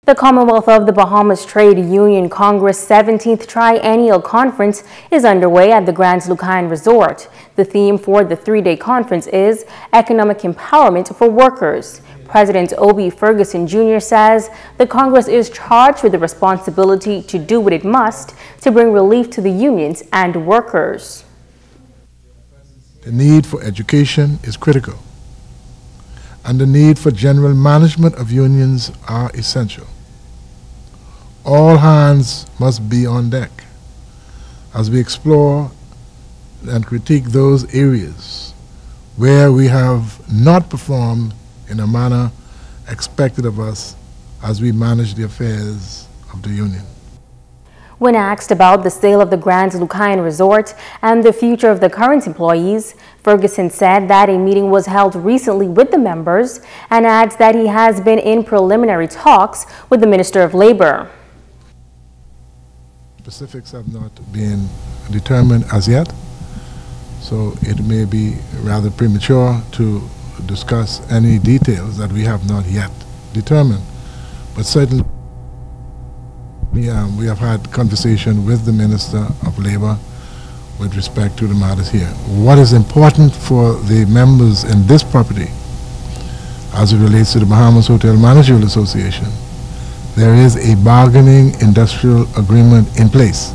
The Commonwealth of the Bahamas Trade Union Congress 17th Triennial Conference is underway at the Grand Lucayan Resort. The theme for the three-day conference is Economic Empowerment for Workers. President Obi Ferguson Jr. says the Congress is charged with the responsibility to do what it must to bring relief to the unions and workers. The need for education is critical, and the need for general management of unions are essential. All hands must be on deck as we explore and critique those areas where we have not performed in a manner expected of us as we manage the affairs of the union. When asked about the sale of the Grand Lucayan Resort and the future of the current employees, Ferguson said that a meeting was held recently with the members and adds that he has been in preliminary talks with the Minister of Labor. Specifics have not been determined as yet, so it may be rather premature to discuss any details that we have not yet determined. But certainly we have had conversation with the Minister of Labor with respect to the matters here. What is important for the members in this property as it relates to the Bahamas Hotel Managerial Association, there is a bargaining industrial agreement in place,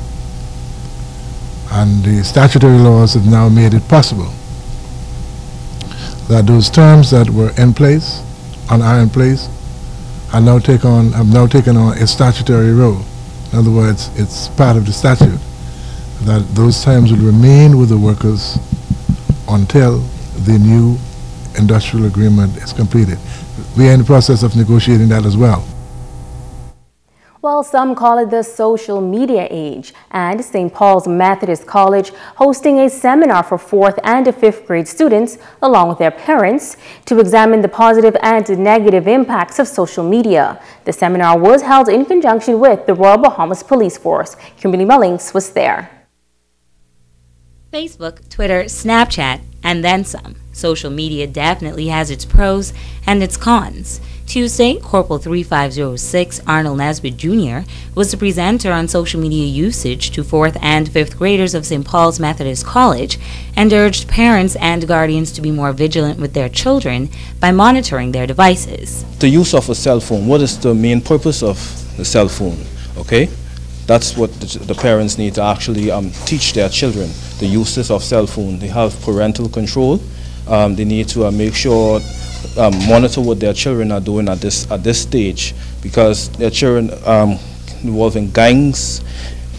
and the statutory laws have now made it possible that those terms that were in place and are in place have now taken on a statutory role. In other words, it's part of the statute that those terms will remain with the workers until the new industrial agreement is completed. We are in the process of negotiating that as well. Well, some call it the social media age, and St. Paul's Methodist College hosting a seminar for 4th and 5th grade students, along with their parents, to examine the positive and negative impacts of social media. The seminar was held in conjunction with the Royal Bahamas Police Force. Kimberly Mullings was there. Facebook, Twitter, Snapchat, and then some. Social media definitely has its pros and its cons. Tuesday, Corporal 3506 Arnold Nesbitt Jr. was the presenter on social media usage to 4th and 5th graders of St. Paul's Methodist College and urged parents and guardians to be more vigilant with their children by monitoring their devices. The use of a cell phone, what is the main purpose of the cell phone? Okay? That's what the parents need to actually teach their children, the uses of cell phone. They have parental control. They need to make sure monitor what their children are doing at this stage, because their children involved in gangs,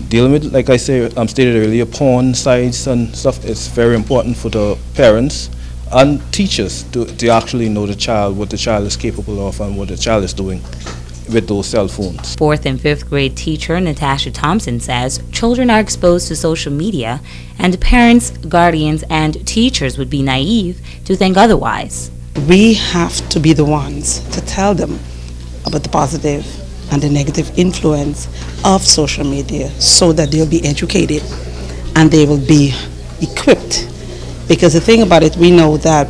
dealing with, like I stated earlier, porn sites and stuff. It's very important for the parents and teachers to actually know the child, what the child is capable of and what the child is doing with those cell phones. 4th and 5th grade teacher Natasha Thompson says children are exposed to social media and parents, guardians, and teachers would be naive to think otherwise. We have to be the ones to tell them about the positive and the negative influence of social media so that they'll be educated and they will be equipped. Because the thing about it, we know that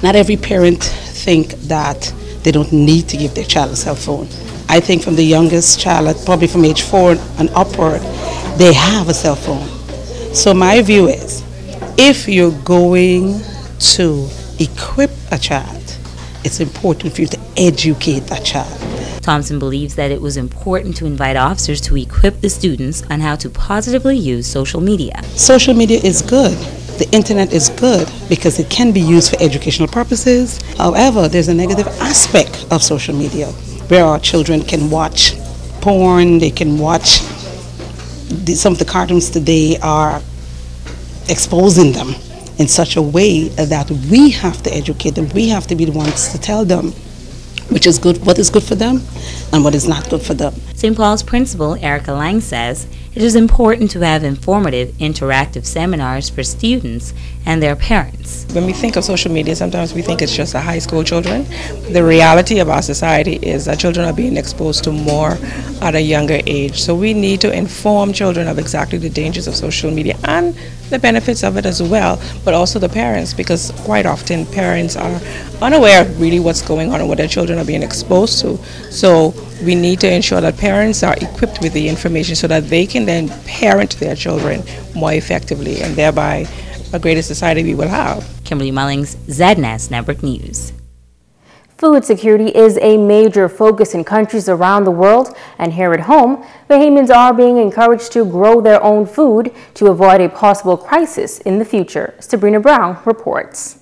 not every parent think that they don't need to give their child a cell phone. I think from the youngest child, probably from age 4 and upward, they have a cell phone. So my view is, if you're going to equip a child, it's important for you to educate that child. Thompson believes that it was important to invite officers to equip the students on how to positively use social media. Social media is good. The internet is good because it can be used for educational purposes. However, there's a negative aspect of social media where our children can watch porn, they can watch some of the cartoons today are exposing them in such a way that we have to educate them. We have to be the ones to tell them which is good, what is good for them and what is not good for them. St. Paul's principal Erica Lang says it is important to have informative, interactive seminars for students and their parents. When we think of social media, sometimes we think it's just the high school children. The reality of our society is that children are being exposed to more at a younger age. So we need to inform children of exactly the dangers of social media and the benefits of it as well, but also the parents, because quite often parents are unaware of really what's going on and what their children are being exposed to. So we need to ensure that parents are equipped with the information so that they can then parent their children more effectively, and thereby a greater society we will have. Kimberly Mullings, ZNAS Network News. Food security is a major focus in countries around the world, and here at home, Bahamians are being encouraged to grow their own food to avoid a possible crisis in the future. Sabrina Brown reports.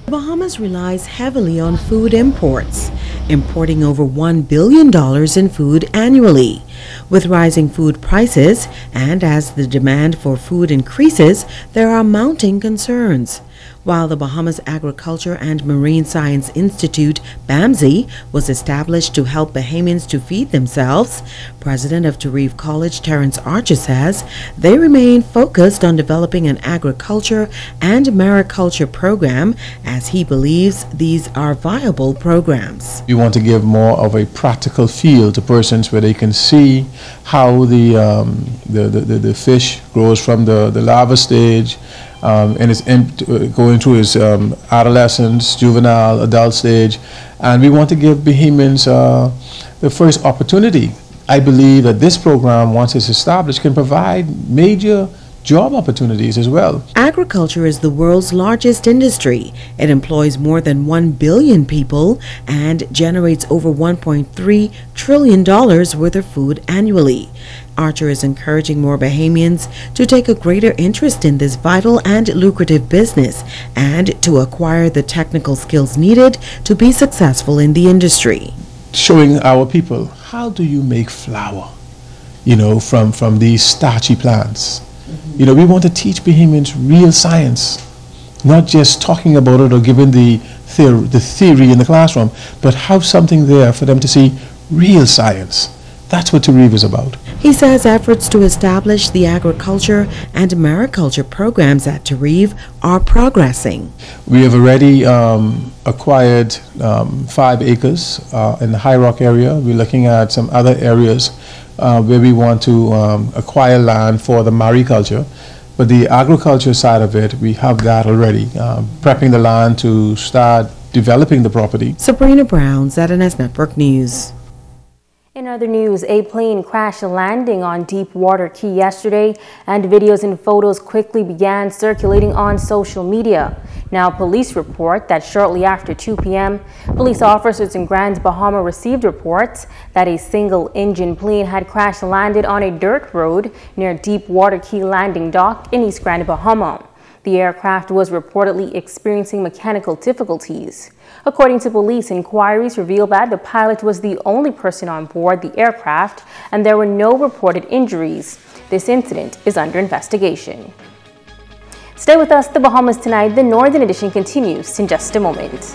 The Bahamas relies heavily on food imports, importing over $1 billion in food annually. With rising food prices and as the demand for food increases, there are mounting concerns. While the Bahamas Agriculture and Marine Science Institute, BAMSI, was established to help Bahamians to feed themselves, President of Tarif College Terrence Archer says they remain focused on developing an agriculture and mariculture program, as he believes these are viable programs. We want to give more of a practical feel to persons where they can see how the fish grows from the larva stage, and it's going through its adolescence, juvenile, adult stage, and we want to give Bahamians the first opportunity. I believe that this program, once it's established, can provide major job opportunities as well. Agriculture is the world's largest industry. It employs more than 1 billion people and generates over $1.3 trillion worth of food annually. Archer is encouraging more Bahamians to take a greater interest in this vital and lucrative business and to acquire the technical skills needed to be successful in the industry. Showing our people, how do you make flour, from these starchy plants? We want to teach Bahamians real science, not just talking about it or giving the theory in the classroom, but have something there for them to see real science. That's what Tarif is about. He says efforts to establish the agriculture and mariculture programs at Tarif are progressing. We have already acquired 5 acres in the High Rock area. We're looking at some other areas where we want to acquire land for the mariculture. But the agriculture side of it, we have that already, prepping the land to start developing the property. Sabrina Brown, ZNS Network News. In other news, a plane crashed landing on Deepwater Key yesterday, and videos and photos quickly began circulating on social media. Now, police report that shortly after 2 p.m., police officers in Grand Bahama received reports that a single-engine plane had crash landed on a dirt road near Deepwater Key landing dock in East Grand Bahama. The aircraft was reportedly experiencing mechanical difficulties. According to police, inquiries revealed that the pilot was the only person on board the aircraft and there were no reported injuries. This incident is under investigation. Stay with us, the Bahamas Tonight. The Northern Edition continues in just a moment.